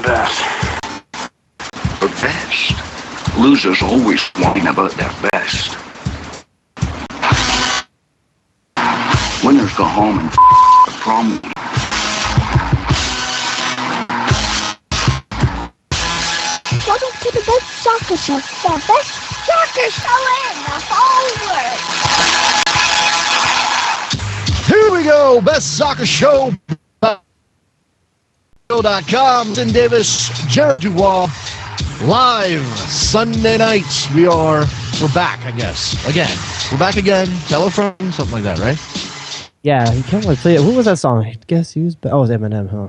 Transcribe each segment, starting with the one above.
best. The best. Losers always whine about their best. Winners go home and the prom. Welcome to the best soccer show. The best soccer show in the whole world. Here we go. Best soccer show. .com. Jason Davis Jared DuBois. Live Sunday nights. We're back, I guess. Again. We're back again. Tell a friend, something like that, right? Yeah, you can't really play it. Who was that song? I guess who's? Oh, it was Eminem, huh?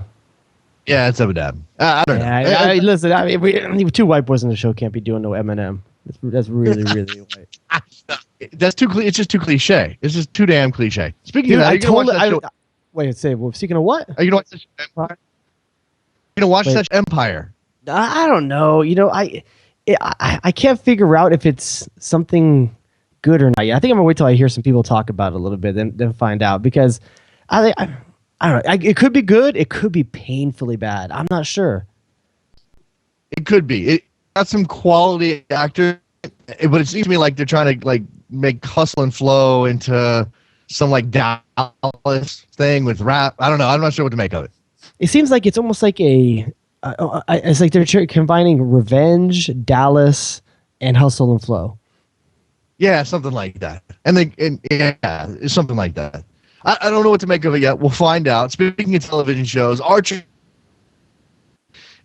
Yeah, it's Eminem. I don't know. Listen, we two white boys on the show can't be doing no Eminem. That's really, really white. That's too. It's just too cliche. It's just too damn cliche. Speaking of that, I told you. Wait, say. Well, speaking of what? Are you gonna watch this Empire? You gonna watch that Empire? I don't know. I can't figure out if it's something good or not. I think I'm gonna wait till I hear some people talk about it a little bit, then find out, because I don't know. It could be good. It could be painfully bad. I'm not sure. It could be. It got some quality actors, but it seems to me like they're trying to make Hustle and Flow into some Dallas thing with rap. I don't know. I'm not sure what to make of it. It seems like it's almost like it's like they're combining Revenge, Dallas, and Hustle and Flow. Yeah, something like that. Yeah, it's something like that. I don't know what to make of it yet. We'll find out. Speaking of television shows, Archer.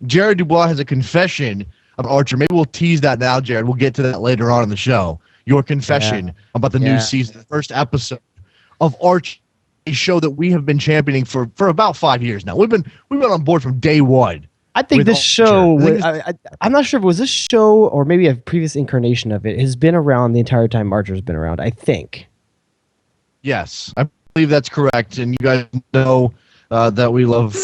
Jared DuBois has a confession of Archer. Maybe we'll tease that now, Jared. We'll get to that later on in the show. Your confession about the new season, the first episode of Archer, a show that we have been championing for about 5 years now. We've been on board from day one. I think this show, I'm not sure if it was this show or maybe a previous incarnation of it, has been around the entire time Archer's been around, I think. Yes, I believe that's correct. And you guys know that we love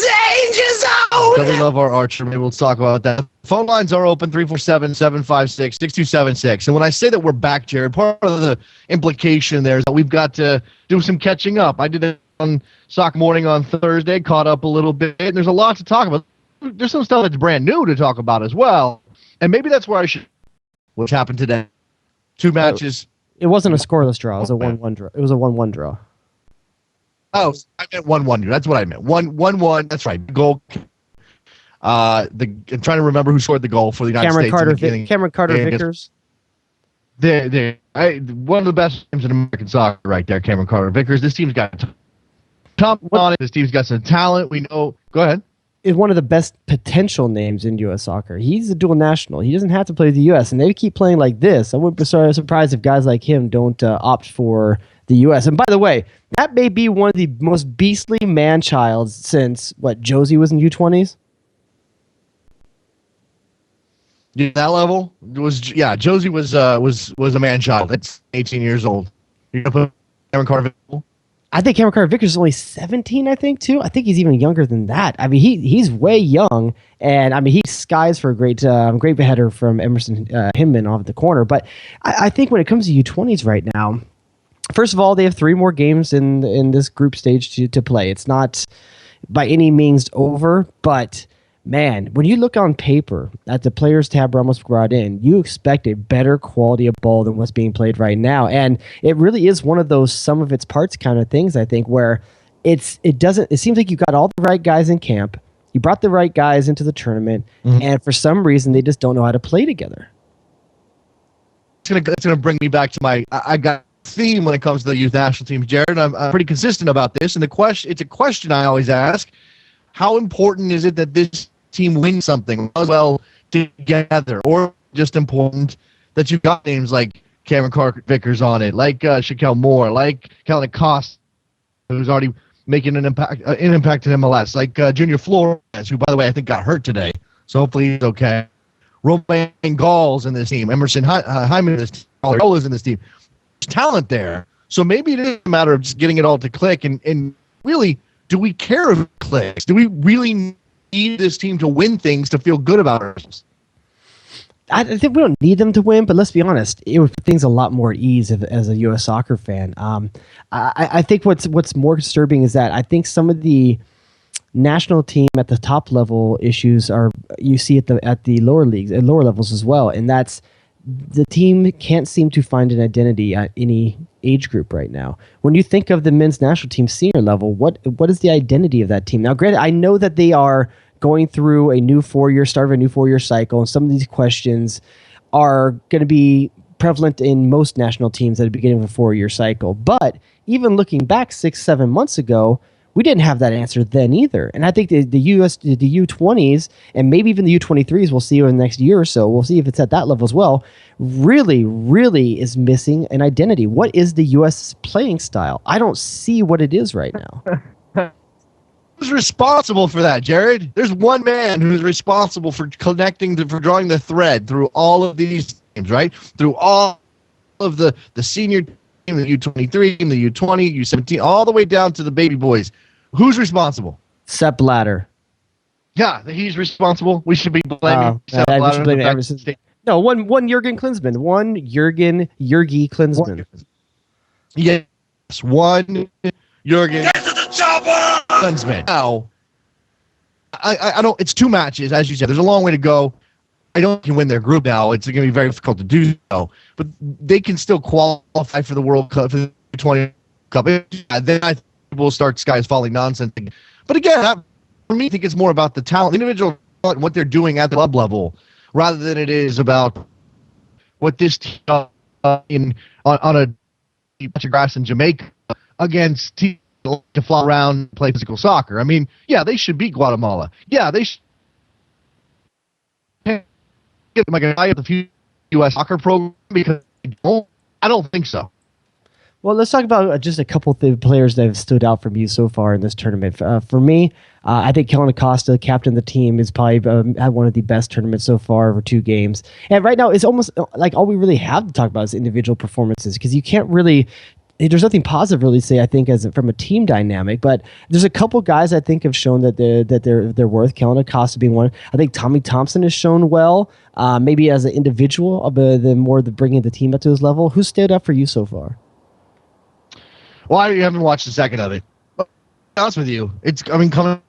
our Archer. Maybe we'll talk about that. Phone lines are open, 347-756-6276. And when I say that we're back, Jared, part of the implication there is that we've got to do some catching up. I did it on Soccer Morning on Thursday, caught up a little bit, and there's a lot to talk about. There's some stuff that's brand new to talk about as well. And maybe that's where I should, which happened today. 2 matches. It wasn't a scoreless draw. It was a 1-1 draw. It was a 1-1 draw. Oh, I meant 1-1. That's what I meant. 1-1. That's right. Goal. I'm trying to remember who scored the goal for the United States. Cameron Carter Vickers. One of the best teams in American soccer right there, Cameron Carter Vickers. This team's got top on it. This team's got some talent. We know. Go ahead. Is one of the best potential names in U.S. soccer. He's a dual national. He doesn't have to play the U.S., and they keep playing like this. I wouldn't be surprised if guys like him don't opt for the U.S. And by the way, that may be one of the most beastly man-childs since, Josie was in U-20s? Yeah, that level Josie was a man-child. It's 18 years old. You're going to put Cameron Carter Vickers? I think Cameron Carter Vickers is only 17, I think, too. I think he's even younger than that. I mean, he's way young, and I mean, he skies for a great header from Emerson Hinman off the corner. But I think when it comes to U-20s right now, first of all, they have 3 more games in this group stage to play. It's not by any means over, but man, when you look on paper at the players Tab Ramos brought in, you expect a better quality of ball than what's being played right now. And it really is one of those sum of its parts kind of things, I think, where it seems like you got all the right guys in camp, you brought the right guys into the tournament, and for some reason they just don't know how to play together. It's gonna bring me back to I got a theme when it comes to the youth national teams, Jared. I'm pretty consistent about this, and it's a question I always ask: how important is it that this team wins something well together, or just important that you got names like Cameron Carter Vickers on it, like Shaquille Moore, like Calvin Costa, who's already making an impact in MLS, like Junior Flores, who, by the way, I think got hurt today, so hopefully he's okay. Romain Gall's in this team, Emerson Hyman in this team, is in this team. There's talent there, so maybe it is a matter of just getting it all to click. And really, do we care if it clicks? Do we really need this team to win things to feel good about ourselves? I think we don't need them to win, but let's be honest, it would put things a lot more at ease as a U.S. soccer fan. I think what's more disturbing is that I think some of the national team at the top level issues are you see at the lower leagues and lower levels as well, and that's the team can't seem to find an identity at any age group right now. When you think of the men's national team senior level, what is the identity of that team? Now, granted, I know that they are going through a new 4-year cycle, and some of these questions are going to be prevalent in most national teams at the beginning of a 4-year cycle. But even looking back 6-7 months ago, we didn't have that answer then either. And I think the U-20s and maybe even the U-23s, we'll see in the next year or so, we'll see if it's at that level as well, really, really is missing an identity. What is the U.S. playing style? I don't see what it is right now. Who's responsible for that, Jared? There's one man who's responsible for for drawing the thread through all of these teams, right? Through all of the senior team, the U-23, the U-20, U-17, all the way down to the baby boys. Who's responsible? Sepp Blatter. Yeah, he's responsible. We should be blaming Sepp Blatter. We should blame Emerson. No, one Jurgen Klinsmann. One Jurgi Klinsmann. Yes, one Jurgen Klinsmann. Now, I don't. It's 2 matches, as you said. There's a long way to go. I don't think can win their group now. It's going to be very difficult to do so. But they can still qualify for the World Cup, for the 20 Cup. Then I think we'll start skies falling nonsense. But again, for me, I think it's more about the talent, individual talent, and what they're doing at the club level, rather than it is about what this team on a patch of grass in Jamaica against teams to fly around and play physical soccer. I mean, yeah, they should beat Guatemala. Yeah, they should. Am I going to buy up the U.S. soccer program? Because I don't think so. Well, let's talk about just a couple of the players that have stood out from you so far in this tournament. For me, I think Kellen Acosta, captain of the team, is probably had one of the best tournaments so far over 2 games. And right now, it's almost like all we really have to talk about is individual performances, because you can't really. There's nothing positive really to say, I think, as from a team dynamic, but there's a couple guys I think have shown that they're worth. Kellen Acosta being one. I think Tommy Thompson has shown well, maybe as an individual, the bringing the team up to his level. Who stood up for you so far? Well, I haven't watched a second of it. But to be honest with you, coming out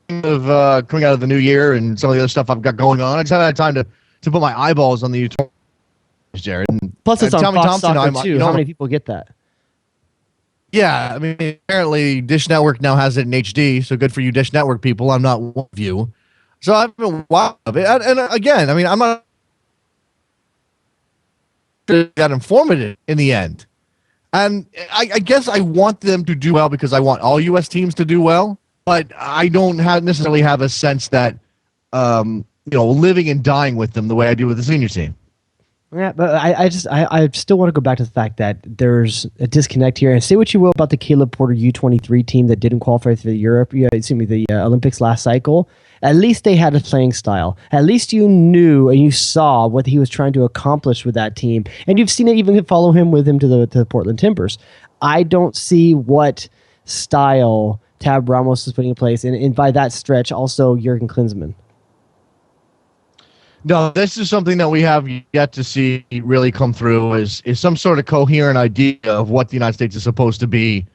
of the new year and some of the other stuff I've got going on. I just haven't had time to put my eyeballs on the U-20s, Jared. Plus, it's on Tommy Fox Thompson, Soccer too. How many people get that? Yeah, I mean, apparently Dish Network now has it in HD, so good for you, Dish Network people. I'm not one of you. So I've been watching it. And again, I mean, I'm not that informative in the end. And I guess I want them to do well because I want all U.S. teams to do well, but I don't necessarily have a sense that, living and dying with them the way I do with the senior team. Yeah, but I still want to go back to the fact that there's a disconnect here. And say what you will about the Caleb Porter U-23 team that didn't qualify for the Olympics last cycle. At least they had a playing style. At least you knew and you saw what he was trying to accomplish with that team. And you've seen it even follow him to the Portland Timbers. I don't see what style Tab Ramos is putting in place. And by that stretch, also Jurgen Klinsmann. No, this is something that we have yet to see really come through is some sort of coherent idea of what the United States is supposed to be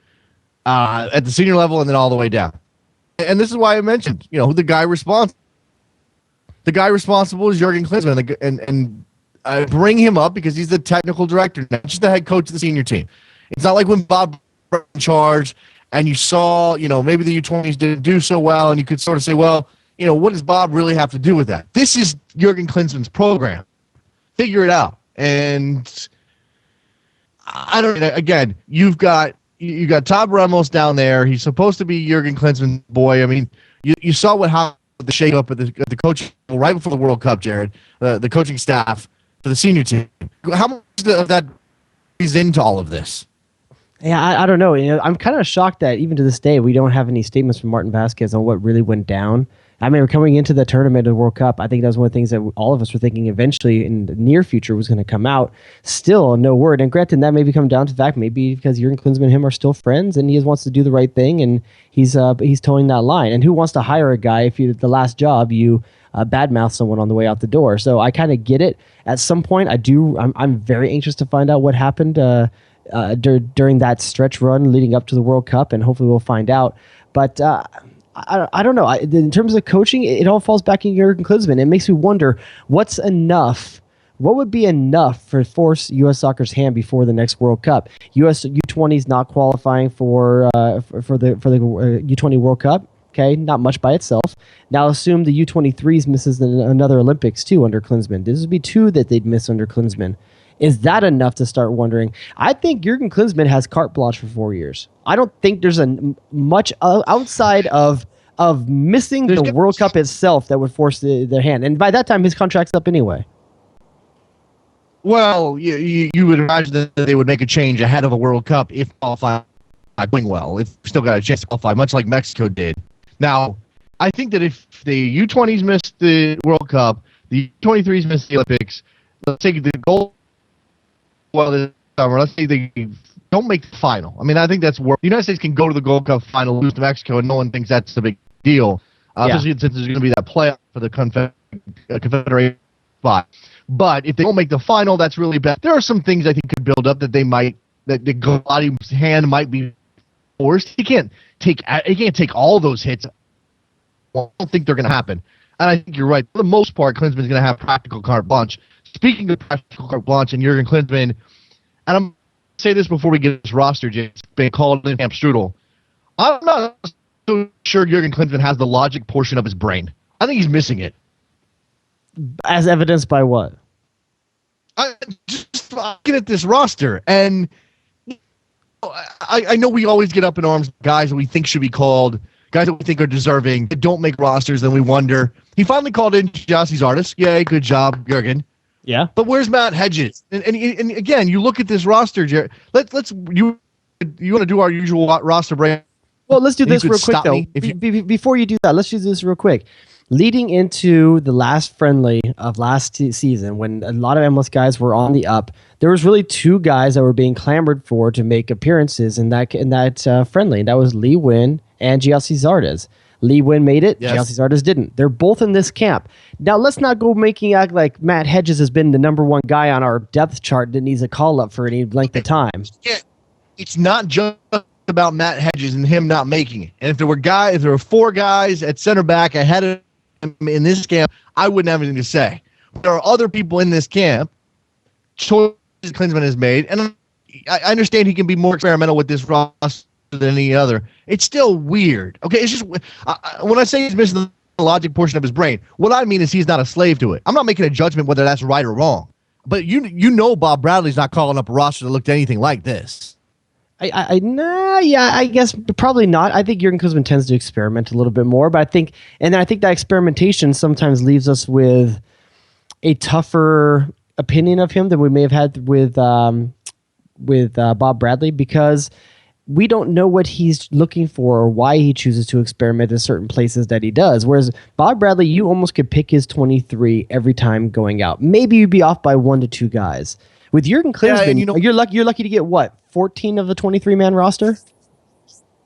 at the senior level and then all the way down. And this is why I mentioned, who the guy responsible. The guy responsible is Jurgen Klinsmann, and I bring him up because he's the technical director, not just the head coach of the senior team. It's not like when Bob was in charge and you saw, maybe the U-20s didn't do so well, and you could sort of say, well, what does Bob really have to do with that? This is Jurgen Klinsmann's program. Figure it out. And I don't know. Again, you got Tab Ramos down there. He's supposed to be Jurgen Klinsmann's boy. I mean, you saw what happened with the shake-up at the coaching right before the World Cup, Jared, the coaching staff for the senior team. How much of that is into all of this? Yeah, I don't know. I'm kind of shocked that even to this day we don't have any statements from Martin Vasquez on what really went down. I mean, we're coming into the tournament of the World Cup. I think that was one of the things that all of us were thinking eventually in the near future was going to come out. Still, no word. And granted, that maybe come down to the fact maybe because Jurgen Klinsmann and him are still friends, and he just wants to do the right thing, and he's towing that line. And who wants to hire a guy if the last job you badmouth someone on the way out the door? So I kind of get it. At some point, I'm very anxious to find out what happened during that stretch run leading up to the World Cup, and hopefully we'll find out. But I don't know. In terms of coaching, it all falls back in Jurgen Klinsmann. It makes me wonder what's enough. What would be enough for force U.S. soccer's hand before the next World Cup? U.S. U-20s not qualifying for the U-20 World Cup. Okay, not much by itself. Now assume the U-23s misses another Olympics too under Klinsmann. This would be 2 that they'd miss under Klinsmann. Is that enough to start wondering? I think Jurgen Klinsmann has carte blanche for 4 years. I don't think there's much outside of missing the World Cup itself that would force their hand. And by that time, his contract's up anyway. Well, you would imagine that they would make a change ahead of a World Cup if qualifying going well. If still got a chance to qualify, much like Mexico did. Now, I think that if the U-20s missed the World Cup, the U-23s missed the Olympics, let's take the goal this summer. Let's say they don't make the final. I mean, I think that's where the United States can go to the Gold Cup final, lose to Mexico, and no one thinks that's a big deal. Especially since there's going to be that playoff for the Confederation spot. But if they don't make the final, that's really bad. There are some things I think could build up that the Gladi's hand might be forced. He can't take all those hits. I don't think they're going to happen. And I think you're right. For the most part, Klinsmann's going to have practical carte blanche. Speaking of practical carte blanche and Jurgen Klinsmann, and I'm going to say this before we get this roster, James, been called in Camp Strudel. I'm not so sure Jurgen Klinsmann has the logic portion of his brain. I think he's missing it. As evidenced by what? Just looking at this roster, and I know we always get up in arms, guys that we think should be called, guys that we think are deserving, that don't make rosters, and we wonder. He finally called in Gyasi Zardes. Yay, good job, Jurgen. Yeah. But where's Matt Hedges? And again, you look at this roster, Jared. You want to do our usual roster break? Well, let's do this real quick, though. Before you do that, let's do this real quick. Leading into the last friendly of last season, when a lot of MLS guys were on the up, there was really 2 guys that were being clamored for to make appearances in that friendly. And that was Lee Nguyen and Gyasi Zardes. Lee Nguyen made it. Yes. Gyasi Zardes didn't. They're both in this camp. Now, let's not go making act like Matt Hedges has been the number 1 guy on our depth chart that needs a call-up for any length of time. Yeah, it's not just about Matt Hedges and him not making it. And if there were 4 guys at center back ahead of him in this camp, I wouldn't have anything to say. There are other people in this camp, choices Klinsmann has made, and I understand he can be more experimental with this roster than any other. It's still weird. Okay, it's just when I say he's missing the logic portion of his brain, what I mean is he's not a slave to it. I'm not making a judgment whether that's right or wrong. But you know Bob Bradley's not calling up a roster that looked anything like this. I guess probably not. I think Jurgen Klinsmann tends to experiment a little bit more, but I think that experimentation sometimes leaves us with a tougher opinion of him than we may have had with Bob Bradley, because we don't know what he's looking for or why he chooses to experiment in certain places that he does. Whereas Bob Bradley, you almost could pick his 23 every time going out. Maybe you'd be off by 1 to 2 guys. With Jurgen Klinsmann, you're lucky to get what, 14 of the 23-man roster?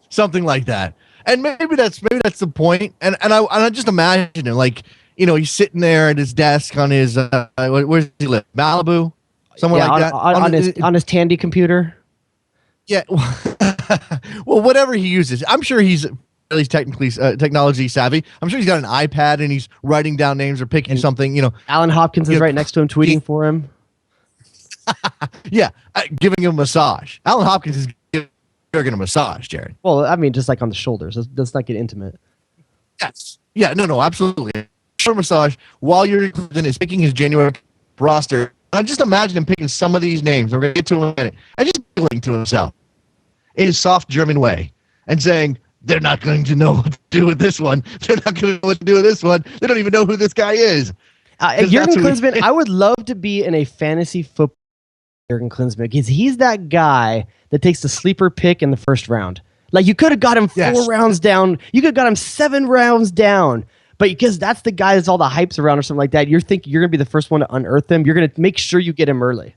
Something like that. And maybe that's the point. And I just imagine him, like, he's sitting there at his desk on his where does he live? Malibu? Somewhere like that. On his Tandy computer. Yeah. Well, whatever he uses. I'm sure he's at least technology savvy. I'm sure he's got an iPad and he's writing down names or picking something, Alan Hopkins is right next to him tweeting for him. Yeah, giving him a massage. Alan Hopkins is giving a massage, Jared. Well, I mean, just like on the shoulders. Let's not get intimate. Yes. Yeah, no, absolutely. Short massage while you're picking his January roster. I just imagine him picking some of these names. We're going to get to him in a minute. And just giggling to himself in his soft German way and saying, they're not going to know what to do with this one. They're not going to know what to do with this one. They don't even know who this guy is. Jurgen Klinsmann, I would love to be in a fantasy football Jurgen Klinsmann, because he's that guy that takes the sleeper pick in the first round. Like, you could have got him 4 rounds down. You could have got him 7 rounds down. But because that's the guy that's all the hype's around or something like that, you're thinking you're going to be the first one to unearth him. You're going to make sure you get him early.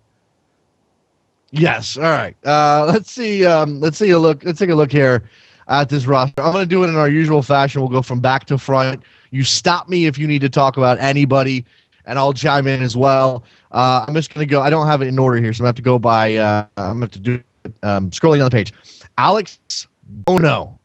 Yes. All right. Let's see. Let's take a look here at this roster. I'm going to do it in our usual fashion. We'll go from back to front. You stop me if you need to talk about anybody, and I'll chime in as well. I'm just going to go. I don't have it in order here, so I'm going to have to go by. I'm going to have to do scrolling on the page. Alex Bono.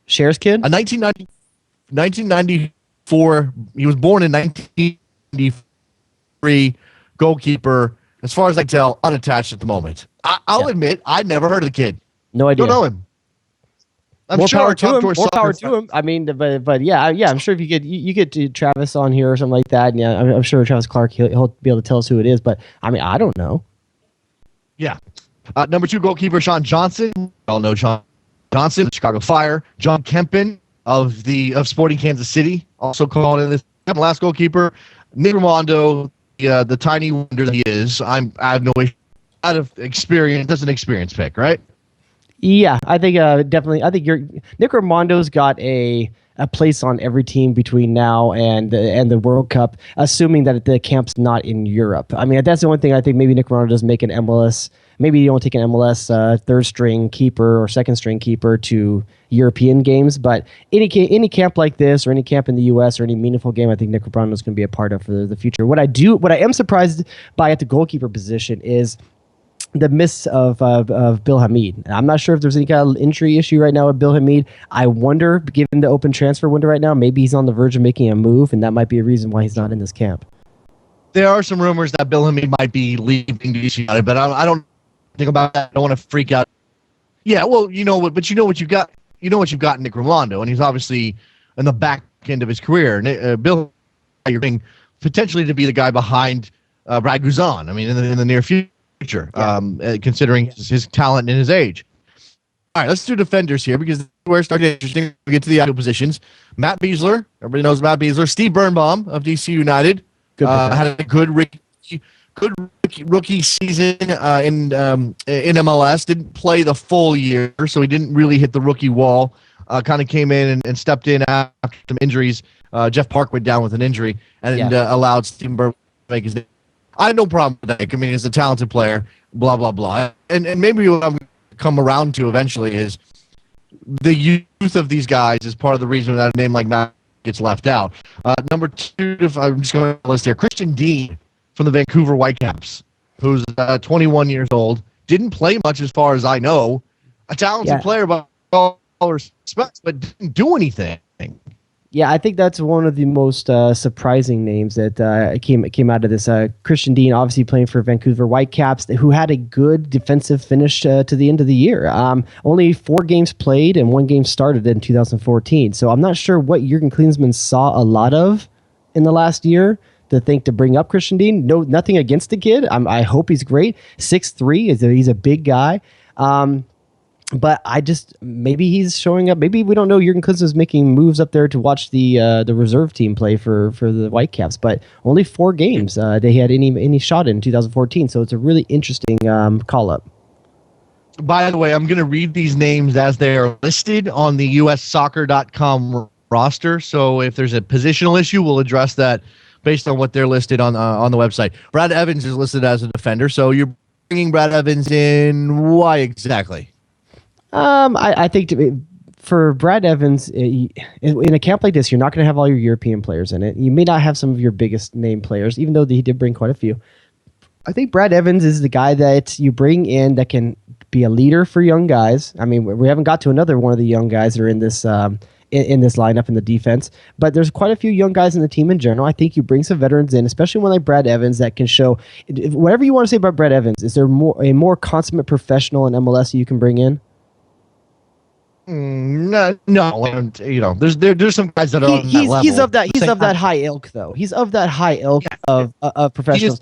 Cher's kid? A 1994. He was born in 1993. Goalkeeper. As far as I can tell, unattached at the moment. I'll admit, I never heard of the kid. No idea. Don't know him. I'm More sure power our to him. top More power to him. I mean, but yeah, I'm sure if you get Travis on here or something like that, and yeah, I'm sure Travis Clark he'll be able to tell us who it is. But I mean, I don't know. Yeah. Number 2 goalkeeper Sean Johnson. We all know Sean Johnson, Chicago Fire. John Kempen of Sporting Kansas City, also called in this. Last goalkeeper Nick Raimondo, the tiny wonder that he is. I have no issue. Out of experience, that's an experience pick, right? Yeah, I think definitely. I think Nick Raimondo's got a place on every team between now and the World Cup, assuming that the camp's not in Europe. I mean, that's the only thing I think maybe Nick Raimondo does make an MLS. Maybe you don't take an MLS third string keeper or second string keeper to European games, but any camp like this or any camp in the U.S. or any meaningful game, I think Nick Raimondo is going to be a part of for the future. What I am surprised by at the goalkeeper position is the miss of Bill Hamid. I'm not sure if there's any kind of injury issue right now with Bill Hamid. I wonder, given the open transfer window right now, maybe he's on the verge of making a move, and that might be a reason why he's not in this camp. There are some rumors that Bill Hamid might be leaving DC United, but I don't think about that. I don't want to freak out. Yeah, well, you know what you've got. You know what you've got in Nick Raimondo, and he's obviously in the back end of his career. Bill, you're being potentially to be the guy behind Brad Guzan. I mean, in the near future. Considering his talent and his age. All right, let's do defenders here because we're starting interesting. We get to the actual positions. Matt Beasler, everybody knows Matt Beasler. Steve Birnbaum of DC United had a good rookie season in MLS. Didn't play the full year, so he didn't really hit the rookie wall. Kind of came in and stepped in after some injuries. Jeff Park went down with an injury and allowed Steve Birnbaum to make his name. I have no problem with that. I mean, he's a talented player, blah, blah, blah. And maybe what I'm come around to eventually is the youth of these guys is part of the reason that a name like Matt gets left out. Number 2, I'm just going to list here, Christian Dean from the Vancouver Whitecaps, who's 21 years old, didn't play much as far as I know, a talented player by all respects, but didn't do anything. Yeah, I think that's one of the most surprising names that came out of this. Christian Dean, obviously playing for Vancouver Whitecaps, who had a good defensive finish to the end of the year. Only 4 games played and 1 game started in 2014. So I'm not sure what Jurgen Klinsmann saw a lot of in the last year to bring up Christian Dean. No, nothing against the kid. I hope he's great. 6'3", he's a big guy. But maybe he's showing up. Maybe we don't know. Jurgen Klinsmann is making moves up there to watch the reserve team play for the Whitecaps. But only 4 games they had any shot in 2014. So it's a really interesting call up. By the way, I'm going to read these names as they are listed on the USsoccer.com roster. So if there's a positional issue, we'll address that based on what they're listed on the website. Brad Evans is listed as a defender. So you're bringing Brad Evans in. Why exactly? I think for Brad Evans, in a camp like this, you're not going to have all your European players in it. You may not have some of your biggest name players, even though he did bring quite a few. I think Brad Evans is the guy that you bring in that can be a leader for young guys. I mean, we haven't got to another one of the young guys that are in this lineup in the defense, but there's quite a few young guys in the team in general. I think you bring some veterans in, especially one like Brad Evans that can show whatever you want to say about Brad Evans. Is there a more consummate professional in MLS you can bring in? No. There's some guys that are on that level. He's of that high ilk, though. He's of that high ilk of professionals.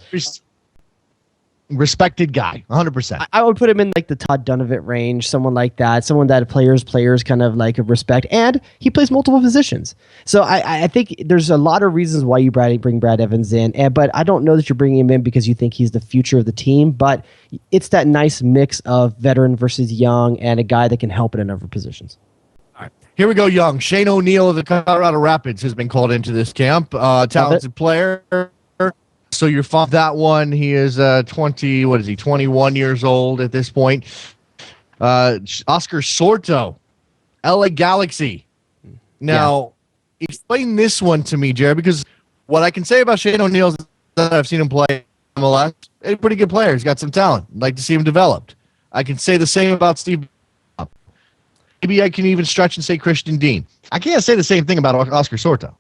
Respected guy, 100%. I would put him in like the Todd Dunovit range, someone like that, someone that players kind of like respect, and he plays multiple positions. So I think there's a lot of reasons why you bring Brad Evans in, but I don't know that you're bringing him in because you think he's the future of the team, but it's that nice mix of veteran versus young and a guy that can help in a number of positions. All right, here we go, young. Shane O'Neill of the Colorado Rapids has been called into this camp. Talented player. So you're fond of that one. He is 21 years old at this point. Oscar Sorto, LA Galaxy. Now, explain this one to me, Jared, because what I can say about Shane O'Neill is that I've seen him play MLS. He's a pretty good player. He's got some talent. I'd like to see him developed. I can say the same about Steve. maybe I can even stretch and say Christian Dean. I can't say the same thing about Oscar Sorto.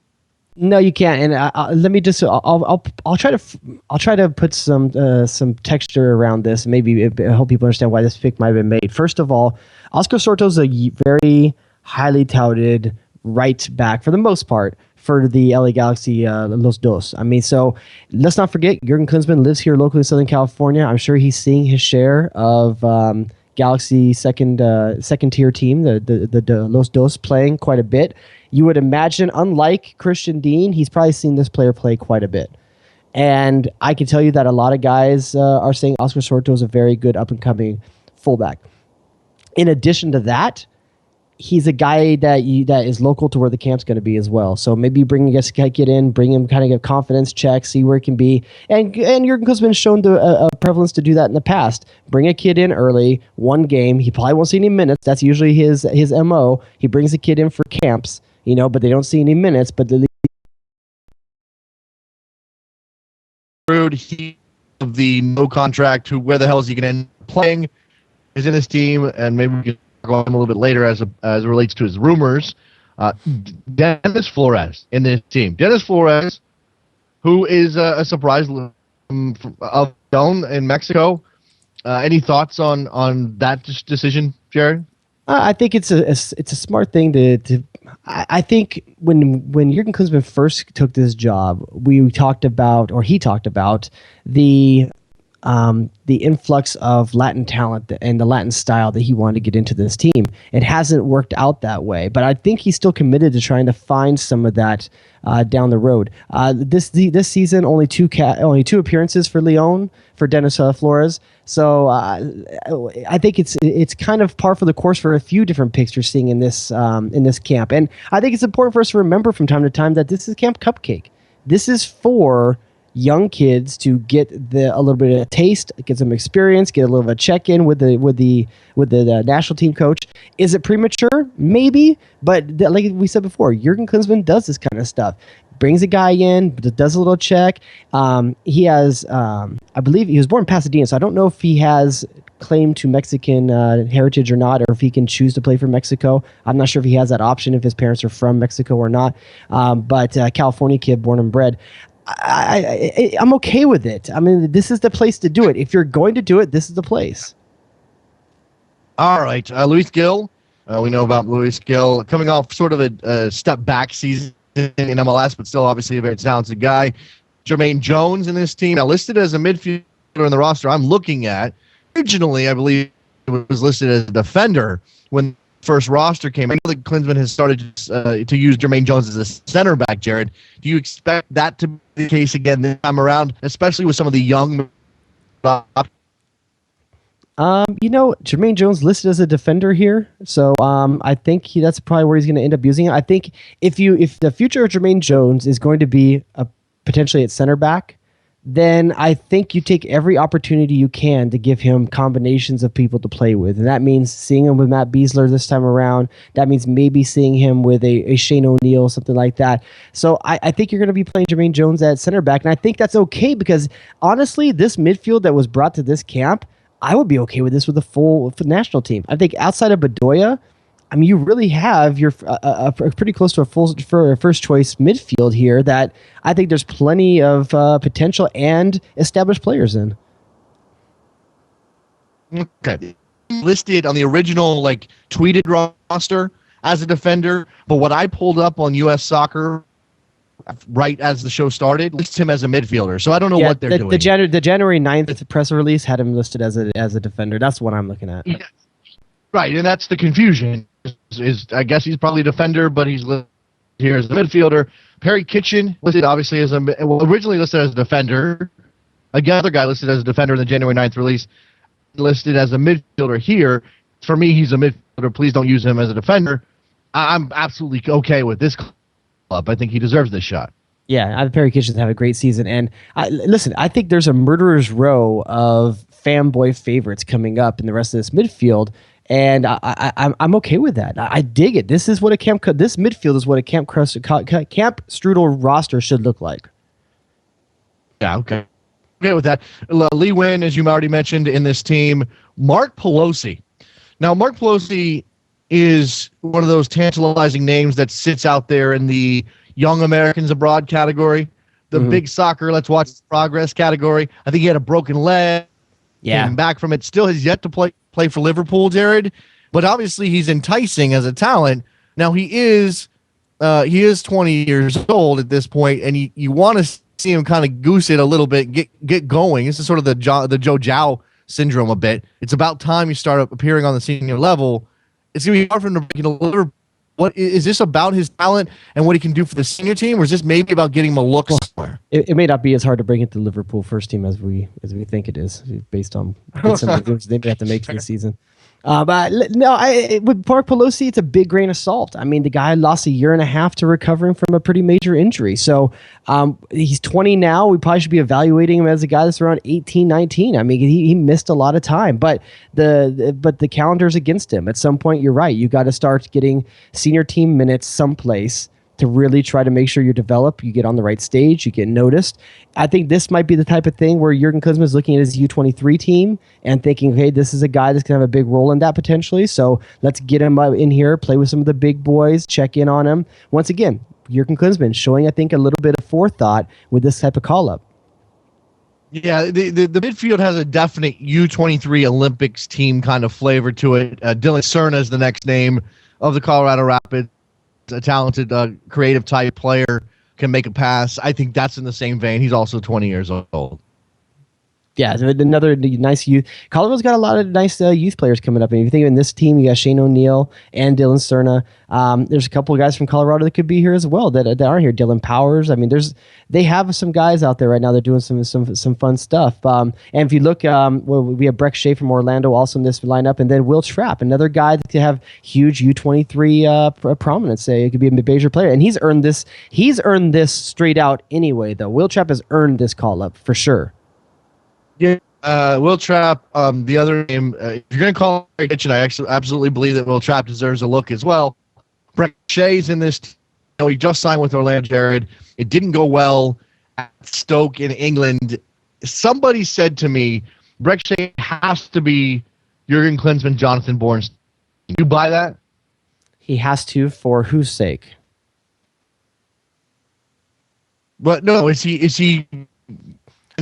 No, you can't. And let me just. I'll try to put some texture around this. Maybe help people understand why this pick might have been made. First of all, Oscar Sorto's a very highly touted right back for the most part for the LA Galaxy Los Dos. I mean, so let's not forget Jurgen Klinsmann lives here locally in Southern California. I'm sure he's seeing his share of Galaxy second tier team, the Los Dos, playing quite a bit. You would imagine, unlike Christian Dean, he's probably seen this player play quite a bit. And I can tell you that a lot of guys are saying Oscar Sorto is a very good up-and-coming fullback. In addition to that, he's a guy that is local to where the camp's going to be as well. So maybe bring a kid in, bring him, kind of get confidence check, see where it can be. And Jurgen Klinsmann has shown a prevalence to do that in the past. Bring a kid in early, one game. He probably won't see any minutes. That's usually his MO. He brings a kid in for camps, but they don't see any minutes. But the no contract, where the hell is he going to end up playing, is in his team, and maybe we can go on a little bit later as it relates to his rumors. Dennis Flores in this team. Dennis Flores, who is a surprise of known in Mexico. Any thoughts on that decision, Jared? I think it's a smart thing to. I think when Jurgen Klinsmann first took this job, he talked about the influx of Latin talent and the Latin style that he wanted to get into this team. It hasn't worked out that way, but I think he's still committed to trying to find some of that down the road. This season, only two appearances for Leon for Dennis Flores. So I think it's kind of par for the course for a few different picks you're seeing in this camp. And I think it's important for us to remember from time to time that this is Camp Cupcake. This is for young kids to get a little bit of a taste, get some experience, get a little bit of a check-in with the national team coach. Is it premature? Maybe, but like we said before, Jurgen Klinsmann does this kind of stuff. Brings a guy in, does a little check. He has, I believe, he was born in Pasadena, so I don't know if he has claim to Mexican heritage or not, or if he can choose to play for Mexico. I'm not sure if he has that option if his parents are from Mexico or not. But California kid, born and bred. I'm okay with it. I mean, this is the place to do it. If you're going to do it, this is the place. All right. Luis Gil. We know about Luis Gil coming off sort of a step back season in MLS, but still obviously a very talented guy. Jermaine Jones in this team, now listed as a midfielder in the roster I'm looking at. Originally, I believe it was listed as a defender when first roster came. I know that Klinsmann has started to use Jermaine Jones as a center back, Jared. Do you expect that to be the case again this time around, especially with some of the young? Jermaine Jones listed as a defender here, so I think that's probably where he's going to end up using it. I think if the future of Jermaine Jones is going to be potentially at center back, then I think you take every opportunity you can to give him combinations of people to play with. And that means seeing him with Matt Beasler this time around. That means maybe seeing him with a Shane O'Neill, something like that. So I think you're going to be playing Jermaine Jones at center back. And I think that's okay because, honestly, this midfield that was brought to this camp, I would be okay with this with a full national team. I think outside of Bedoya, I mean, you really have your pretty close to a full first choice midfield here that I think there's plenty of potential and established players in. Okay, listed on the original tweeted roster as a defender, but what I pulled up on US Soccer right as the show started lists him as a midfielder. So I don't know what they're doing. The January 9th press release had him listed as a defender. That's what I'm looking at. Yeah. Right, and that's the confusion. I guess he's probably a defender, but he's listed here as a midfielder. Perry Kitchen listed obviously originally listed as a defender. Another guy listed as a defender in the January 9th release, listed as a midfielder here. For me, he's a midfielder. Please don't use him as a defender. I'm absolutely okay with this club. I think he deserves this shot. Yeah, Perry Kitchens have a great season. And listen, I think there's a murderer's row of fanboy favorites coming up in the rest of this midfield. And I'm okay with that. I dig it. This midfield is what a Camp Strudel roster should look like. Yeah, okay. Okay with that. Lee Wynn, as you already mentioned, in this team. Mark Pelosi. Now, Mark Pelosi is one of those tantalizing names that sits out there in the young Americans abroad category, the big soccer, let's watch progress category. I think he had a broken leg, came back from it, still has yet to play for Liverpool, Jared. But obviously he's enticing as a talent. Now he is 20 years old at this point, and you want to see him kind of goose it a little bit, get going. This is sort of the Joe Zhao syndrome a bit. It's about time you start appearing on the senior level. It's going to be hard for him to deliver. What is this about his talent and what he can do for the senior team, or is this maybe about getting him a look somewhere? It may not be as hard to bring it to Liverpool first team as we think it is, based on some of the moves they may have to make for the season. But no, with Mark Pelosi, it's a big grain of salt. I mean, the guy lost a year and a half to recovering from a pretty major injury. So he's 20 now. We probably should be evaluating him as a guy that's around 18, 19. I mean, he missed a lot of time, but the calendar's against him. At some point, you're right. You got to start getting senior team minutes someplace to really try to make sure you develop, you get on the right stage, you get noticed. I think this might be the type of thing where Jurgen Klinsmann is looking at his U23 team and thinking, hey, this is a guy that's going to have a big role in that potentially, so let's get him in here, play with some of the big boys, check in on him. Once again, Jurgen Klinsmann showing, I think, a little bit of forethought with this type of call-up. Yeah, the midfield has a definite U23 Olympics team kind of flavor to it. Dylan Cerna is the next name of the Colorado Rapids. A talented, creative type player, can make a pass. I think that's in the same vein. He's also 20 years old. Yeah, another nice youth. Colorado's got a lot of nice youth players coming up. And if you think in this team, you got Shane O'Neill and Dylan Cerna. There's a couple of guys from Colorado that could be here as well that aren't here. Dylan Powers. I mean, they have some guys out there right now that are doing some fun stuff. And if you look, we have Breck Shea from Orlando also in this lineup, and then Will Trapp, another guy that could have huge U23 prominence. It could be a major player, and he's earned this. He's earned this straight out anyway, though. Will Trapp has earned this call up for sure. Yeah, Will Trapp, the other name, if you're going to call him Kitchen, I actually absolutely believe that Will Trapp deserves a look as well. Breck Shea's in this. He just signed with Orlando, Jared. It didn't go well at Stoke in England. Somebody said to me, Breck Shea has to be Jurgen Klinsmann, Jonathan Bourne. You buy that? He has to, for whose sake? But no, is he?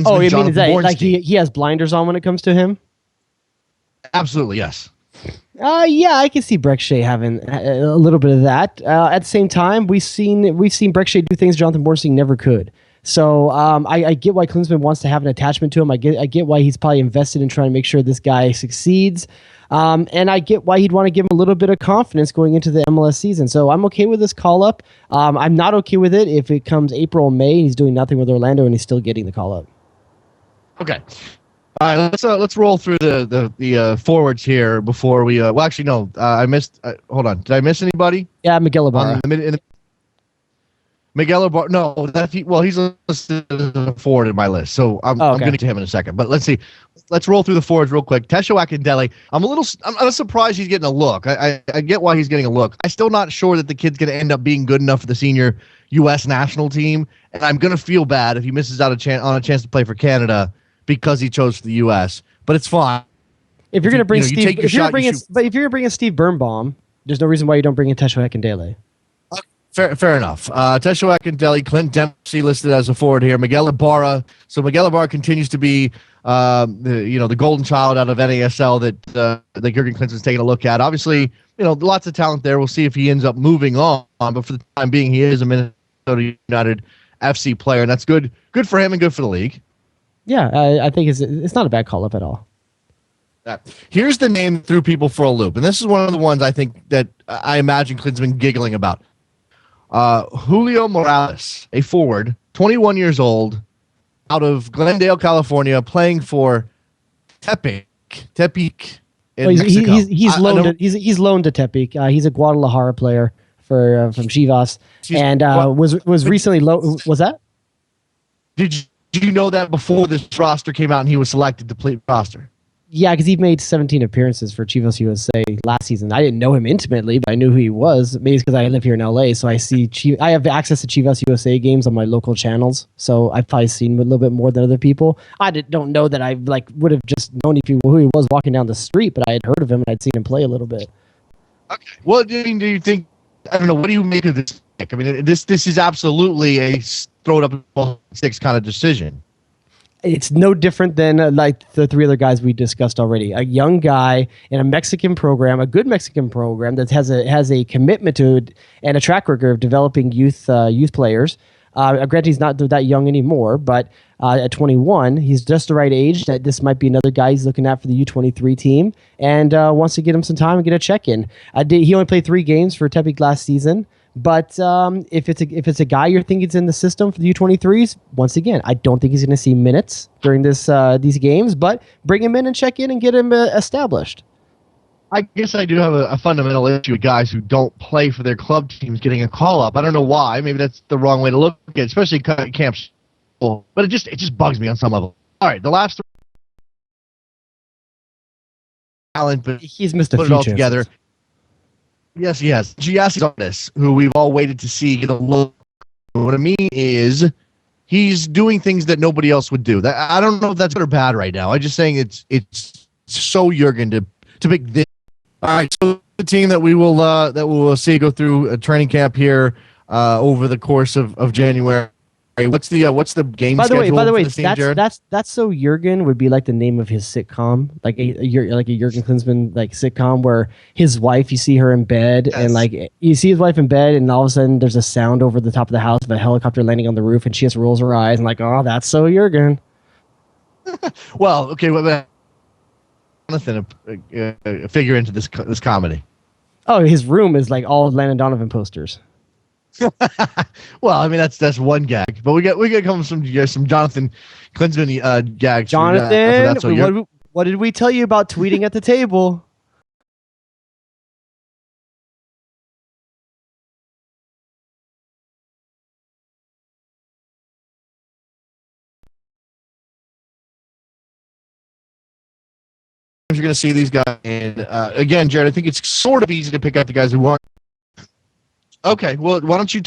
Oh, you mean is that like he has blinders on when it comes to him? Absolutely, yes. Yeah, I can see Breck Shea having a little bit of that. At the same time, we've seen Breck Shea do things Jonathan Bornstein never could. So I get why Klinsmann wants to have an attachment to him. I get why he's probably invested in trying to make sure this guy succeeds. And I get why he'd want to give him a little bit of confidence going into the MLS season. So I'm okay with this call up. I'm not okay with it if it comes April, May, and he's doing nothing with Orlando and he's still getting the call up. Okay. All right, let's roll through the forwards here before we. Well, actually, no. I missed. Hold on. Did I miss anybody? Yeah, Miguel Ibarra. Miguel Ibarra. No, he's listed as a forward in my list, so I'm going to get to him in a second. But let's see. Let's roll through the forwards real quick. Tesho Akindele. I'm surprised he's getting a look. I get why he's getting a look. I'm still not sure that the kid's going to end up being good enough for the senior U.S. national team, and I'm going to feel bad if he misses out on a chance to play for Canada because he chose the U.S. But it's fine. If you're going to bring if you're going to bring in Steve Birnbaum, there's no reason why you don't bring in Tesho Akindele. Fair enough. Tesho Akindele, Clint Dempsey listed as a forward here. Miguel Ibarra. So Miguel Ibarra continues to be the golden child out of NASL that Jurgen Klinsmann's taking a look at. Obviously, lots of talent there. We'll see if he ends up moving on. But for the time being, he is a Minnesota United FC player, and that's good for him and good for the league. Yeah, I think it's not a bad call up at all. Here's the name that threw people for a loop, and this is one of the ones I think that I imagine Klinsmann giggling about. Julio Morales, a forward, 21 years old, out of Glendale, California, playing for Tepic in Mexico. He's loaned to Tepic. He's a Guadalajara player from Chivas, and was recently was that? Did you know that before this roster came out and he was selected to play roster? Yeah, because he made 17 appearances for Chivas USA last season. I didn't know him intimately, but I knew who he was. Maybe it's because I live here in LA, so I have access to Chivas USA games on my local channels. So I've probably seen him a little bit more than other people. I don't know that I would have just known who he was walking down the street, but I had heard of him and I'd seen him play a little bit. Okay. Well, do you think? I don't know. What do you make of this pick? I mean, this is absolutely a throw it up 6 kind of decision. It's no different than like the 3 other guys we discussed already. A young guy in a Mexican program, a good Mexican program that has a commitment to it and a track record of developing youth players. Granted, he's not that young anymore, but at 21, he's just the right age that this might be another guy he's looking at for the U-23 team and wants to get him some time and get a check-in. He only played 3 games for Tepic last season. But if it's a guy you're thinking is in the system for the U-23s, once again, I don't think he's going to see minutes during these games. But bring him in and check in and get him established. I guess I do have a fundamental issue with guys who don't play for their club teams getting a call up. I don't know why. Maybe that's the wrong way to look at it, especially camps. But it just bugs me on some level. All right, the last 3 talent, but he's missed a put few it all chances. together. Yes. Giassi's on this, who we've all waited to see get a look. What I mean is he's doing things that nobody else would do. I don't know if that's good or bad right now. I'm just saying it's so Jurgen to pick this. All right, so the team that we will see go through a training camp here over the course of January. What's the game schedule? By the way, for this team, Jared? that's so Jurgen would be like the name of his sitcom, like a Jurgen Klinsmann like sitcom where his wife, you see her in bed, Yes. and like you see his wife in bed, and all of a sudden there's a sound over the top of the house of a helicopter landing on the roof, and she just rolls her eyes and like, oh, that's so Jurgen. Well, okay, what Jonathan a figure into this comedy? Oh, his room is like all Landon Donovan posters. Well, I mean that's one gag, but we got come some Jonathan Klinsmann gags. Jonathan, what did we tell you about tweeting at the table? You're going to see these guys, and again, Jared, I think it's sort of easy to pick out the guys who want. Okay, well, why don't you?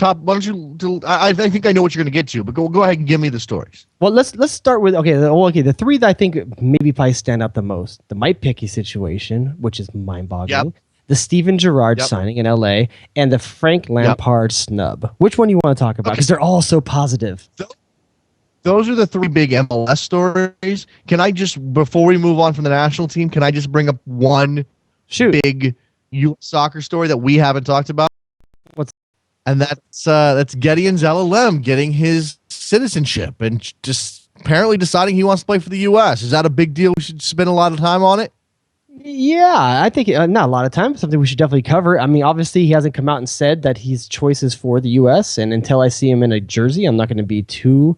I think I know what you're going to get to, but go ahead and give me the stories. Well, let's start with the 3 that I think maybe probably stand out the most: the Mike Petke situation, which is mind-boggling; the Steven Gerrard signing in LA, and the Frank Lampard snub. Which one do you want to talk about? Because they're all so positive. Those are the 3 big MLS stories. Can I just, before we move on from the national team, can I just bring up one big U.S. soccer story that we haven't talked about? And that's Gideon Zelalem getting his citizenship and just apparently deciding he wants to play for the U.S. Is that a big deal? We should spend a lot of time on it? Yeah, I think not a lot of time. Something we should definitely cover. I mean, obviously, he hasn't come out and said that his choice is for the U.S. And until I see him in a jersey, I'm not going to be too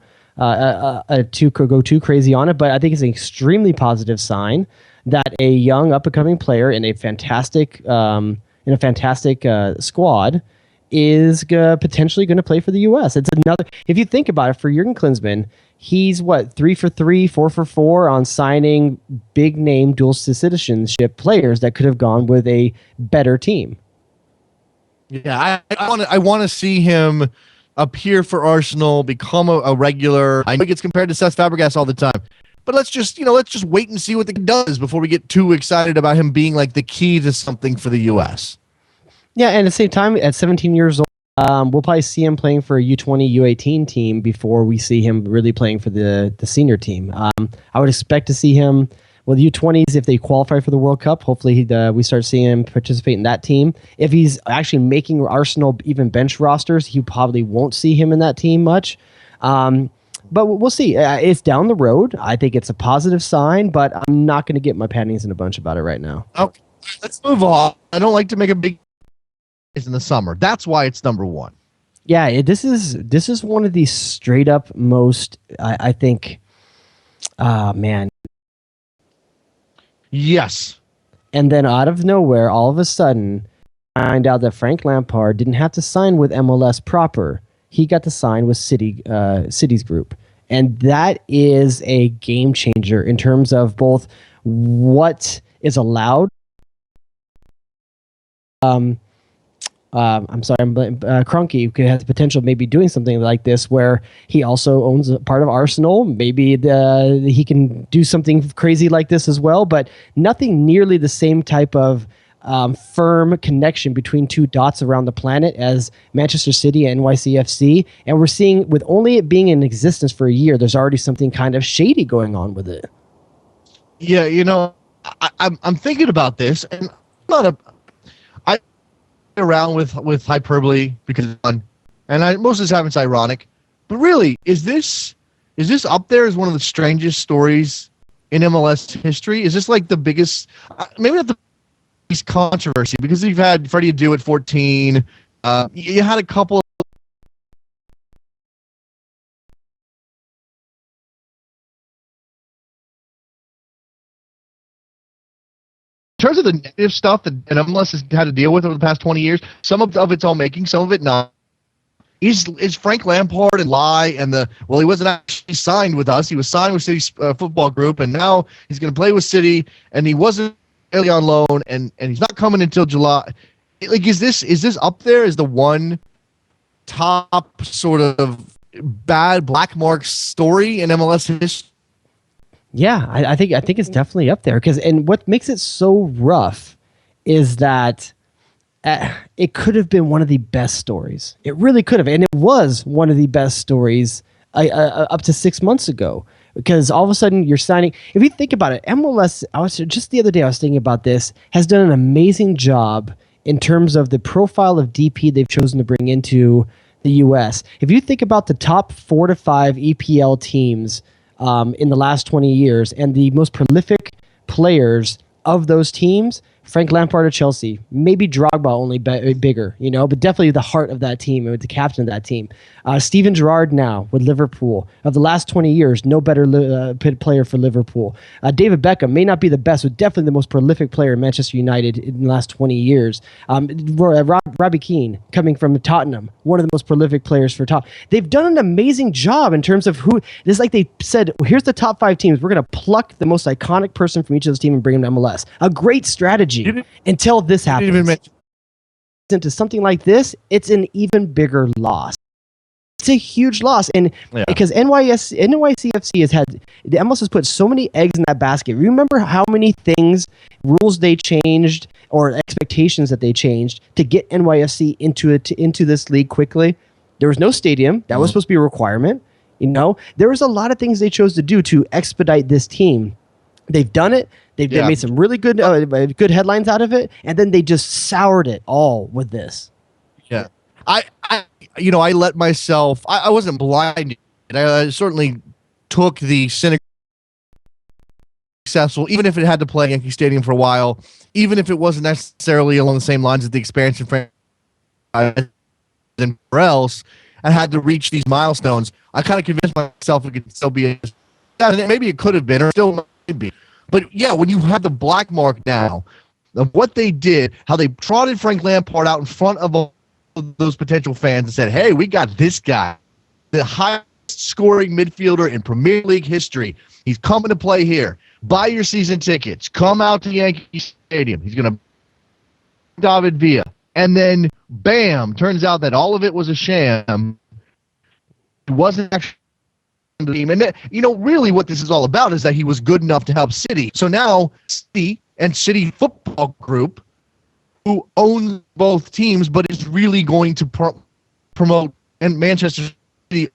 crazy on it. But I think it's an extremely positive sign that a young up-and-coming player in a fantastic squad is potentially going to play for the U.S. It's another. If you think about it, for Jurgen Klinsmann, he's 3 for 3, 4 for 4 on signing big name dual citizenship players that could have gone with a better team. Yeah, I want to see him appear for Arsenal, become a regular. I know he gets compared to Cesc Fabregas all the time, but let's just wait and see what he does before we get too excited about him being like the key to something for the U.S. Yeah, and at the same time, at 17 years old, we'll probably see him playing for a U20, U18 team before we see him really playing for the senior team. I would expect to see him with U20s if they qualify for the World Cup. Hopefully, we start seeing him participate in that team. If he's actually making Arsenal even bench rosters, you probably won't see him in that team much. But we'll see. It's down the road. I think it's a positive sign, but I'm not going to get my panties in a bunch about it right now. Okay, let's move on. I don't like to make a big in the summer. That's why it's number 1. Yeah, this is one of the straight up most I think. Man. Yes. And then out of nowhere, all of a sudden, find out that Frank Lampard didn't have to sign with MLS proper. He got to sign with Cities Group, and that is a game changer in terms of both what is allowed. I'm sorry, Kroenke has the potential of maybe doing something like this where he also owns a part of Arsenal. Maybe he can do something crazy like this as well, but nothing nearly the same type of firm connection between two dots around the planet as Manchester City and NYCFC. And we're seeing, with only it being in existence for a year, there's already something kind of shady going on with it. Yeah, I'm thinking about this, and I around with hyperbole because it's fun, and most of the time it's ironic. But really, is this up there as one of the strangest stories in MLS history? Is this like the biggest, maybe not the biggest controversy, because you've had Freddie Adu at 14. You had a couple. In terms of the negative stuff that MLS has had to deal with over the past 20 years, some of it's all making, some of it not. Is Frank Lampard and lie and he wasn't actually signed with us. He was signed with City's football group, and now he's going to play with City, and he wasn't really on loan, and he's not coming until July. Like, is this up there as the one top sort of bad black mark story in MLS history? Yeah, I think it's definitely up there, and what makes it so rough is that it could have been one of the best stories. It really could have, and it was one of the best stories up to 6 months ago. Because all of a sudden you're signing. If you think about it, MLS. Just the other day I was thinking about this. Has done an amazing job in terms of the profile of DP they've chosen to bring into the U.S. If you think about the top 4 to 5 EPL teams in the last 20 years, and the most prolific players of those teams, Frank Lampard of Chelsea, maybe Drogba only bigger, but definitely the heart of that team and the captain of that team. Steven Gerrard now with Liverpool. Of the last 20 years, no better player for Liverpool. David Beckham may not be the best, but definitely the most prolific player in Manchester United in the last 20 years. Robbie Keane coming from Tottenham, one of the most prolific players for Tottenham. They've done an amazing job in terms of who. It's like they said, well, here's the top 5 teams. We're going to pluck the most iconic person from each of those teams and bring them to MLS. A great strategy. Until this happens. Into something like this, it's an even bigger loss. It's a huge loss, and because NYCFC has had, the MLS has put so many eggs in that basket. Remember how many rules they changed, or expectations that they changed to get NYFC into this league quickly. There was no stadium. That was supposed to be a requirement. There was a lot of things they chose to do to expedite this team. They've done it. They made some really good headlines out of it, and then they just soured it all with this. Yeah, I let myself. I wasn't blinded. I certainly took the cynical, successful, even if it had to play Yankee Stadium for a while, even if it wasn't necessarily along the same lines as the expansion franchise and else, and had to reach these milestones. I kind of convinced myself it could still be. Maybe it could have been, or still might be. But yeah, when you have the black mark now of what they did, how they trotted Frank Lampard out in front of all of those potential fans and said, hey, we got this guy, the highest scoring midfielder in Premier League history. He's coming to play here. Buy your season tickets. Come out to Yankee Stadium. He's going to David Villa. And then, bam, turns out that all of it was a sham. It wasn't actually the team. And really what this is all about is that he was good enough to help City. So now City and City Football Group, who owns both teams but is really going to promote and Manchester City